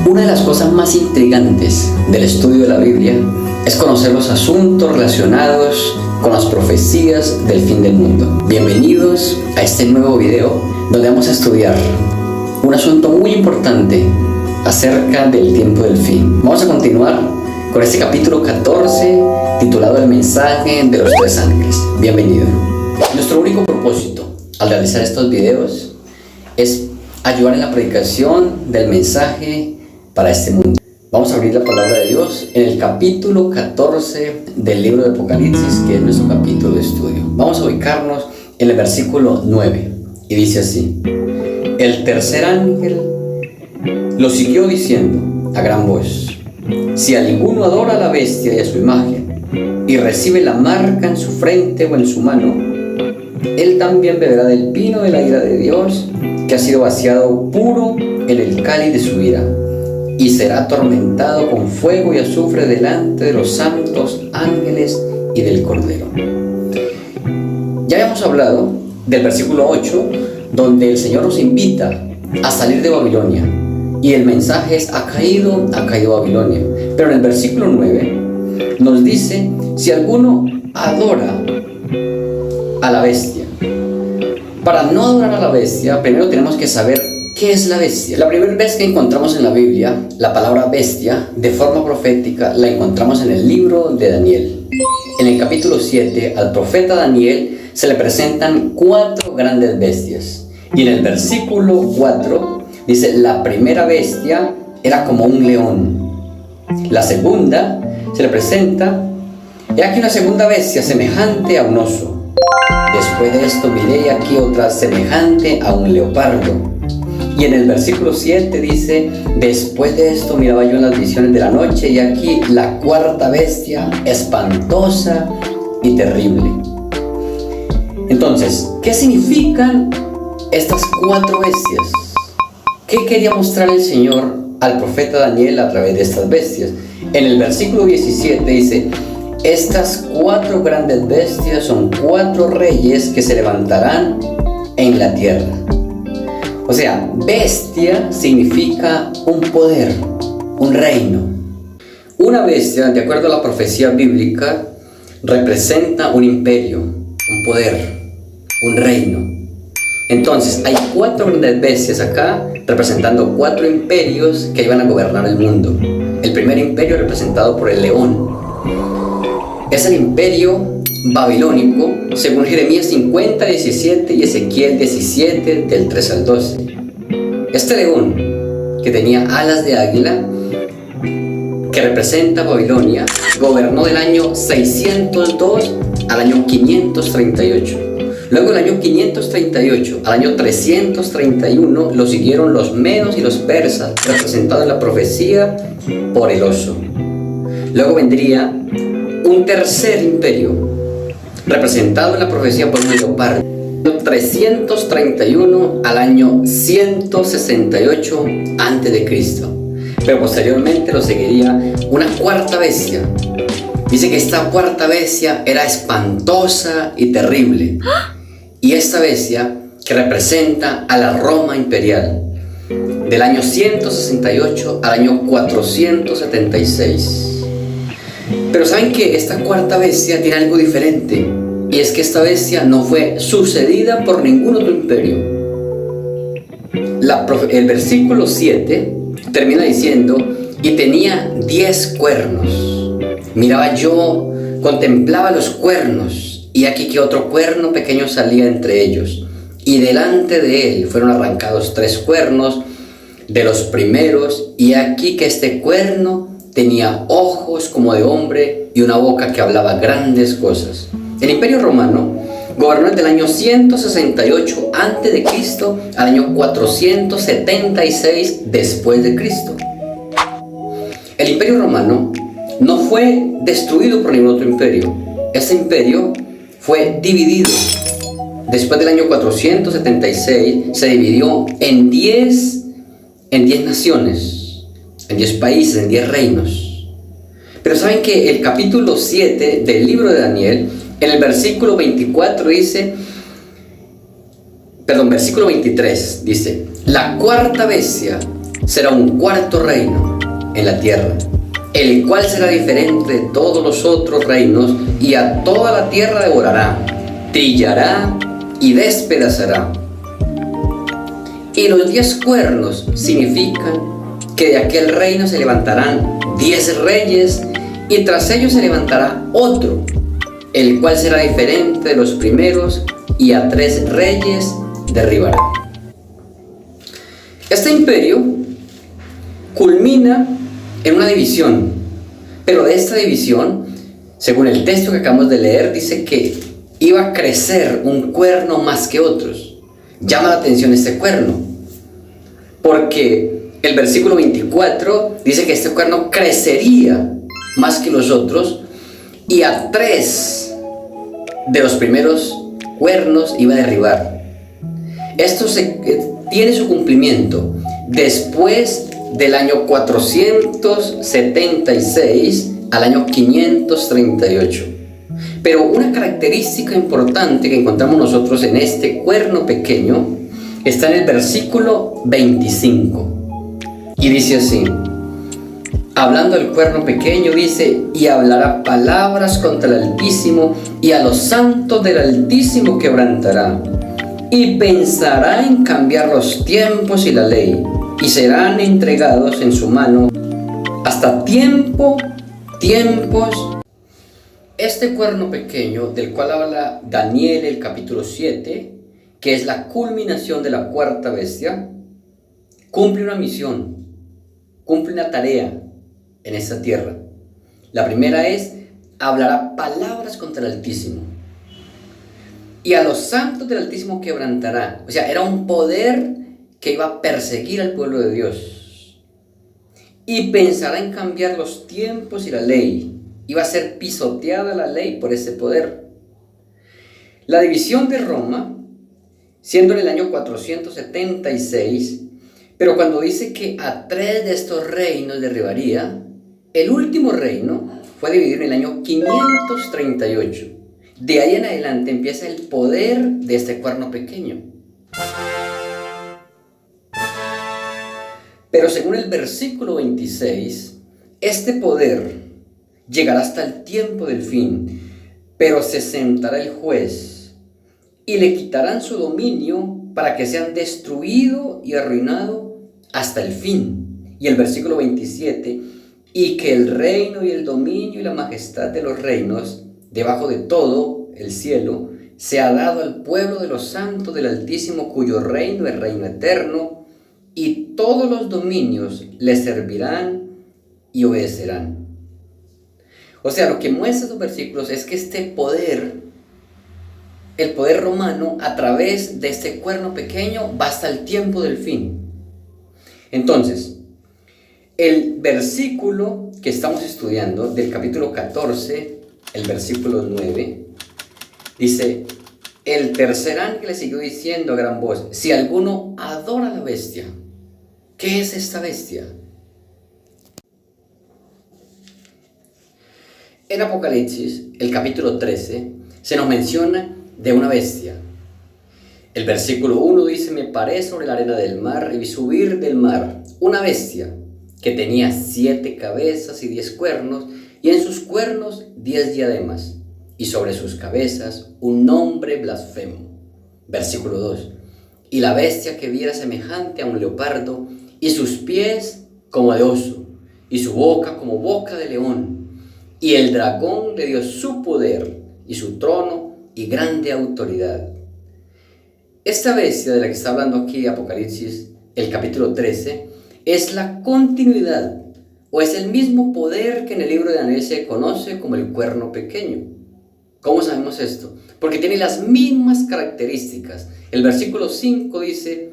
Una de las cosas más intrigantes del estudio de la Biblia es conocer los asuntos relacionados con las profecías del fin del mundo. Bienvenidos a este nuevo video donde vamos a estudiar un asunto muy importante acerca del tiempo del fin. Vamos a continuar con este capítulo 14 titulado El mensaje de los tres ángeles. Bienvenido. Nuestro único propósito al realizar estos videos es ayudar en la predicación del mensaje para este mundo. Vamos a abrir la palabra de Dios en el capítulo 14 del libro de Apocalipsis, que es nuestro capítulo de estudio. Vamos a ubicarnos en el versículo 9 y dice así: el tercer ángel lo siguió diciendo a gran voz: si alguno adora a la bestia y a su imagen y recibe la marca en su frente o en su mano, él también beberá del vino de la ira de Dios, que ha sido vaciado puro en el cáliz de su ira, y será atormentado con fuego y azufre delante de los santos ángeles y del Cordero. Ya habíamos hablado del versículo 8, donde el Señor nos invita a salir de Babilonia, y el mensaje es: ha caído Babilonia. Pero en el versículo 9 nos dice: si alguno adora a la bestia. Para no adorar a la bestia, primero tenemos que saber ¿qué es la bestia? La primera vez que encontramos en la Biblia la palabra bestia de forma profética la encontramos en el libro de Daniel. En el capítulo 7 al profeta Daniel se le presentan 4 grandes bestias. Y en el versículo 4 dice: la primera bestia era como un león. La segunda se le presenta: he aquí una segunda bestia semejante a un oso. Después de esto miré aquí otra semejante a un leopardo. Y en el versículo 7 dice: después de esto miraba yo en las visiones de la noche, y aquí la cuarta bestia, espantosa y terrible. Entonces, ¿qué significan estas 4 bestias? ¿Qué quería mostrar el Señor al profeta Daniel a través de estas bestias? En el versículo 17 dice: estas 4 grandes bestias son 4 reyes que se levantarán en la tierra. O sea, bestia significa un poder, un reino. Una bestia, de acuerdo a la profecía bíblica, representa un imperio, un poder, un reino. Entonces, hay 4 grandes bestias acá, representando 4 imperios que iban a gobernar el mundo. El primer imperio, representado por el león, es el imperio babilónico, según Jeremías 50, 17 y Ezequiel 17, del 3 al 12. Este león, que tenía alas de águila, que representa Babilonia, gobernó del año 602 al año 538. Luego del año 538 al año 331 lo siguieron los medos y los persas, representados en la profecía por el oso. Luego vendría un tercer imperio, representado en la profecía por un leopardo, 331 al año 168 a.C. Pero posteriormente lo seguiría una cuarta bestia. Dice que esta cuarta bestia era espantosa y terrible. Y esta bestia, que representa a la Roma imperial, del año 168 al año 476. Pero saben que esta cuarta bestia tiene algo diferente, y es que esta bestia no fue sucedida por ningún otro imperio. El versículo 7 termina diciendo: y tenía 10 cuernos. Miraba yo, contemplaba los cuernos, y aquí que otro cuerno pequeño salía entre ellos, y delante de él fueron arrancados 3 cuernos de los primeros, y aquí que este cuerno tenía ojos como de hombre y una boca que hablaba grandes cosas. El imperio romano gobernó desde el año 168 a.C. al año 476 después de Cristo. El imperio romano no fue destruido por ningún otro imperio. Este imperio fue dividido. Después del año 476 se dividió en 10 naciones, en 10 países, en 10 reinos. Pero saben que el capítulo 7 del libro de Daniel, en el versículo 24 dice, versículo 23 dice: la cuarta bestia será un cuarto reino en la tierra, el cual será diferente de todos los otros reinos, y a toda la tierra devorará, trillará y despedazará. Y los 10 cuernos significan que de aquel reino se levantarán 10 reyes, y tras ellos se levantará otro, el cual será diferente de los primeros, y a 3 reyes derribará. Este imperio culmina en una división, pero de esta división, según el texto que acabamos de leer, dice que iba a crecer un cuerno más que otros. Llama la atención este cuerno, porque el versículo 24 dice que este cuerno crecería más que los otros, y a 3 de los primeros cuernos iba a derribar. Esto tiene su cumplimiento después del año 476 al año 538. Pero una característica importante que encontramos nosotros en este cuerno pequeño está en el versículo 25. Y dice así, hablando del cuerno pequeño, dice: y hablará palabras contra el Altísimo, y a los santos del Altísimo quebrantará, y pensará en cambiar los tiempos y la ley, y serán entregados en su mano hasta tiempos. Este cuerno pequeño, del cual habla Daniel el capítulo 7, que es la culminación de la cuarta bestia, cumple una misión, cumple una tarea en esta tierra. La primera es: hablará palabras contra el Altísimo, y a los santos del Altísimo quebrantará. O sea, era un poder que iba a perseguir al pueblo de Dios, y pensará en cambiar los tiempos y la ley. Iba a ser pisoteada la ley por ese poder. La división de Roma, siendo en el año 476, pero cuando dice que a 3 de estos reinos derribaría, el último reino fue dividido en el año 538. De ahí en adelante empieza el poder de este cuerno pequeño. Pero según el versículo 26, este poder llegará hasta el tiempo del fin, pero se sentará el juez, y le quitarán su dominio para que sean destruido y arruinado hasta el fin. Y el versículo 27, y que el reino y el dominio y la majestad de los reinos, debajo de todo el cielo, se ha dado al pueblo de los santos del Altísimo, cuyo reino es reino eterno, y todos los dominios le servirán y obedecerán. O sea, lo que muestra estos versículos es que este poder, el poder romano, a través de este cuerno pequeño, va hasta el tiempo del fin. Entonces, el versículo que estamos estudiando, del capítulo 14, el versículo 9, dice: el tercer ángel le siguió diciendo a gran voz: si alguno adora a la bestia. ¿Qué es esta bestia? En Apocalipsis, el capítulo 13, se nos menciona de una bestia. El versículo 1 dice: me paré sobre la arena del mar y vi subir del mar una bestia que tenía 7 cabezas y 10 cuernos, y en sus cuernos 10 diademas, y sobre sus cabezas un nombre blasfemo. Versículo 2: y la bestia que vi era semejante a un leopardo, y sus pies como de oso, y su boca como boca de león. Y el dragón le dio su poder y su trono y grande autoridad. Esta bestia de la que está hablando aquí Apocalipsis, el capítulo 13, es la continuidad, o es el mismo poder que en el libro de Daniel se conoce como el cuerno pequeño. ¿Cómo sabemos esto? Porque tiene las mismas características. El versículo 5 dice: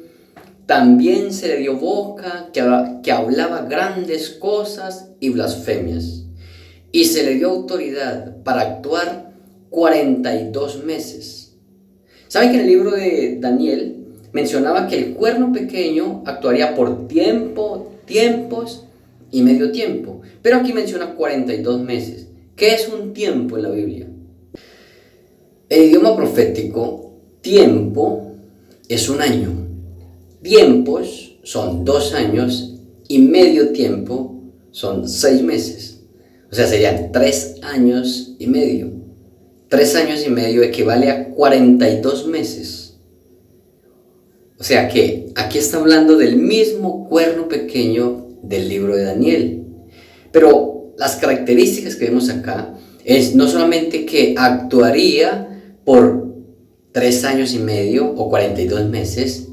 también se le dio boca que hablaba grandes cosas y blasfemias, y se le dio autoridad para actuar 42 meses. ¿Saben que en el libro de Daniel mencionaba que el cuerno pequeño actuaría por tiempos y medio tiempo? Pero aquí menciona 42 meses. ¿Qué es un tiempo en la Biblia? En idioma profético, tiempo es un año. Tiempos son 2 años y medio tiempo son 6 meses. O sea, serían 3 años y medio. 3 años y medio equivale a 42 meses. O sea que aquí está hablando del mismo cuerno pequeño del libro de Daniel. Pero las características que vemos acá es no solamente que actuaría por 3 años y medio o 42 meses,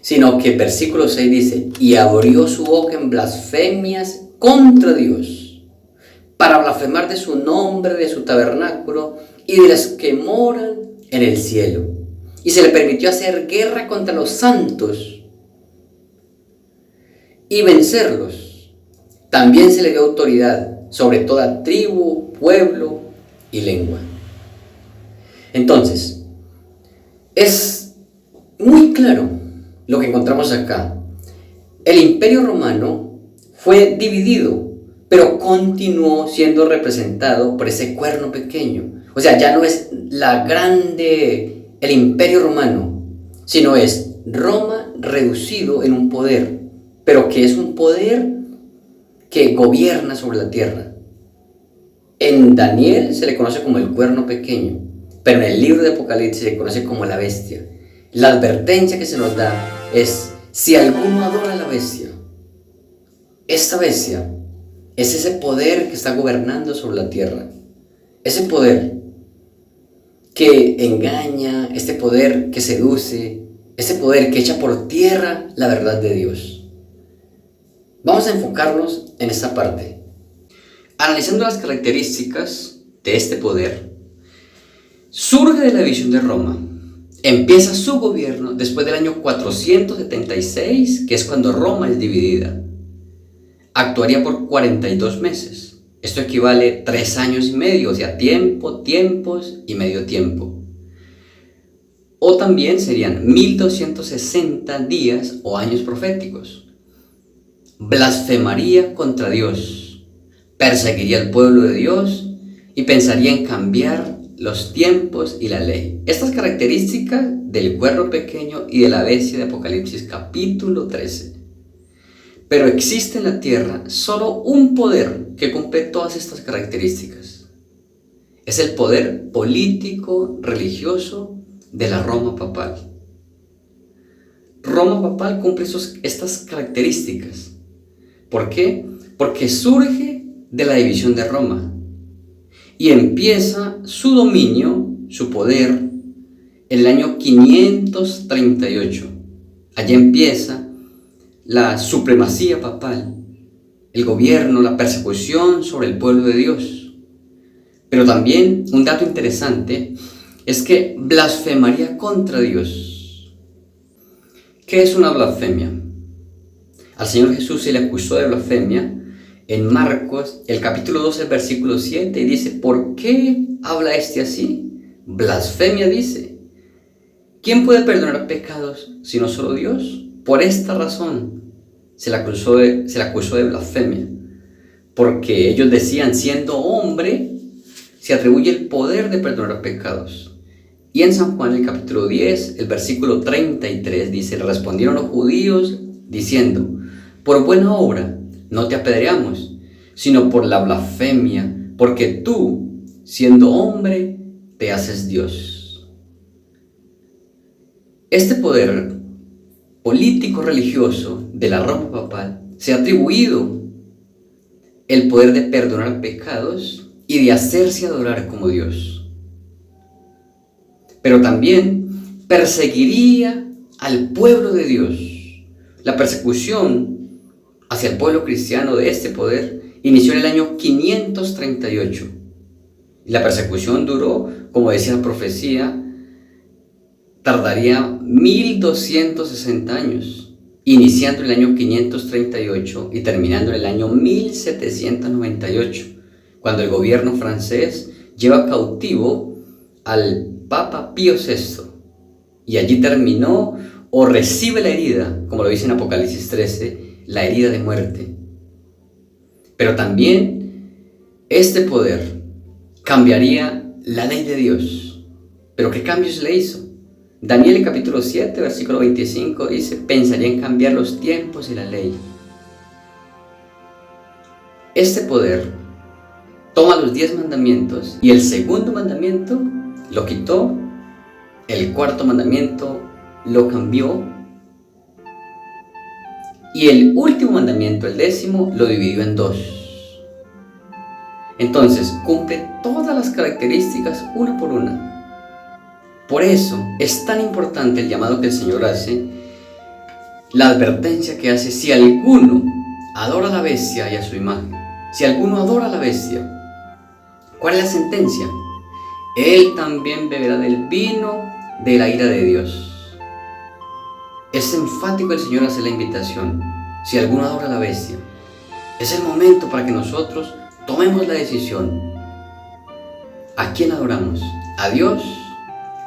sino que el versículo 6 dice, y abrió su boca en blasfemias contra Dios, para blasfemar de su nombre, de su tabernáculo y de los que moran en el cielo. Y se le permitió hacer guerra contra los santos y vencerlos. También se le dio autoridad sobre toda tribu, pueblo y lengua. Entonces, es muy claro lo que encontramos acá. El Imperio Romano fue dividido, pero continuó siendo representado por ese cuerno pequeño. O sea, ya no es el Imperio Romano, sino es Roma reducido en un poder, pero que es un poder que gobierna sobre la tierra. En Daniel se le conoce como el cuerno pequeño, pero en el libro de Apocalipsis se le conoce como la bestia. La advertencia que se nos da es, si alguno adora a la bestia, esta bestia es ese poder que está gobernando sobre la tierra, ese poder que engaña, este poder que seduce, ese poder que echa por tierra la verdad de Dios. Vamos a enfocarnos en esta parte. Analizando las características de este poder, surge de la división de Roma. Empieza su gobierno después del año 476, que es cuando Roma es dividida. Actuaría por 42 meses. Esto equivale a 3 años y medio, o sea, tiempos y medio tiempo. O también serían 1260 días o años proféticos. Blasfemaría contra Dios, perseguiría al pueblo de Dios y pensaría en cambiar los tiempos y la ley. Estas características del cuerno pequeño y de la bestia de Apocalipsis capítulo 13. Pero existe en la tierra solo un poder que cumple todas estas características. Es el poder político religioso de la Roma papal. Roma papal cumple estas características. ¿Por qué? Porque surge de la división de Roma y empieza su dominio, su poder, en el año 538. Allí empieza la supremacía papal, el gobierno, la persecución sobre el pueblo de Dios. Pero también un dato interesante es que blasfemaría contra Dios. ¿Qué es una blasfemia? Al Señor Jesús se le acusó de blasfemia en Marcos, el capítulo 12, el versículo 7, y dice, ¿por qué habla este así? Blasfemia dice. ¿Quién puede perdonar pecados sino solo Dios? Por esta razón se le acusó de blasfemia, porque ellos decían, siendo hombre, se atribuye el poder de perdonar pecados. Y en San Juan, el capítulo 10, el versículo 33, dice, le respondieron los judíos diciendo, por buena obra no te apedreamos, sino por la blasfemia, porque tú, siendo hombre, te haces Dios. Este poder político-religioso de la Roma papal se ha atribuido el poder de perdonar pecados y de hacerse adorar como Dios. Pero también perseguiría al pueblo de Dios. La persecución hacia el pueblo cristiano de este poder inició en el año 538. Y la persecución duró, como decía la profecía, tardaría 1260 años, iniciando en el año 538 y terminando en el año 1798, cuando el gobierno francés lleva cautivo al Papa Pío VI, y allí terminó o recibe la herida, como lo dice en Apocalipsis 13, la herida de muerte. Pero también este poder cambiaría la ley de Dios. ¿Pero qué cambios le hizo? Daniel, en capítulo 7, versículo 25, dice, pensaría en cambiar los tiempos y la ley. este poder toma los 10 mandamientos y el segundo mandamiento lo quitó, el cuarto mandamiento lo cambió y el último mandamiento, el 10º, lo dividió en 2. Entonces, cumple todas las características una por una. Por eso es tan importante el llamado que el Señor hace, la advertencia que hace: si alguno adora a la bestia y a su imagen, si alguno adora a la bestia, ¿cuál es la sentencia? Él también beberá del vino de la ira de Dios. Es enfático el Señor hacer la invitación: si alguno adora a la bestia. Es el momento para que nosotros tomemos la decisión. ¿A quién adoramos? ¿A Dios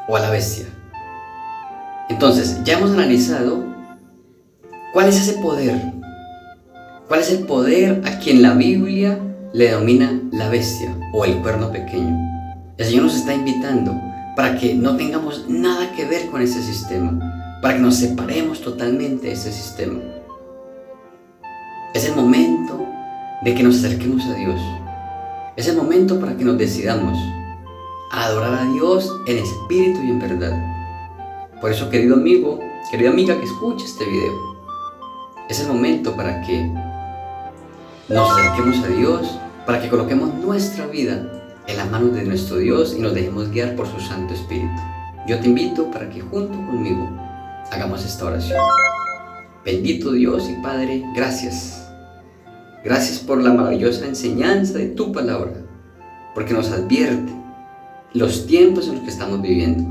o a la bestia? Entonces, ya hemos analizado cuál es ese poder. ¿Cuál es el poder a quien la Biblia le denomina la bestia o el cuerno pequeño? El Señor nos está invitando para que no tengamos nada que ver con ese sistema, para que nos separemos totalmente de ese sistema. Es el momento de que nos acerquemos a Dios. Es el momento para que nos decidamos a adorar a Dios en espíritu y en verdad. Por eso, querido amigo, querida amiga que escucha este video, es el momento para que nos acerquemos a Dios, para que coloquemos nuestra vida en las manos de nuestro Dios y nos dejemos guiar por su Santo Espíritu. Yo te invito para que junto conmigo hagamos esta oración. Bendito Dios y Padre, gracias. Gracias por la maravillosa enseñanza de tu palabra, porque nos advierte los tiempos en los que estamos viviendo.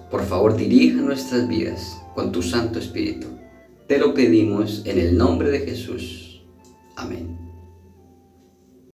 Por favor, dirija nuestras vidas con tu Santo Espíritu. Te lo pedimos en el nombre de Jesús. Amén.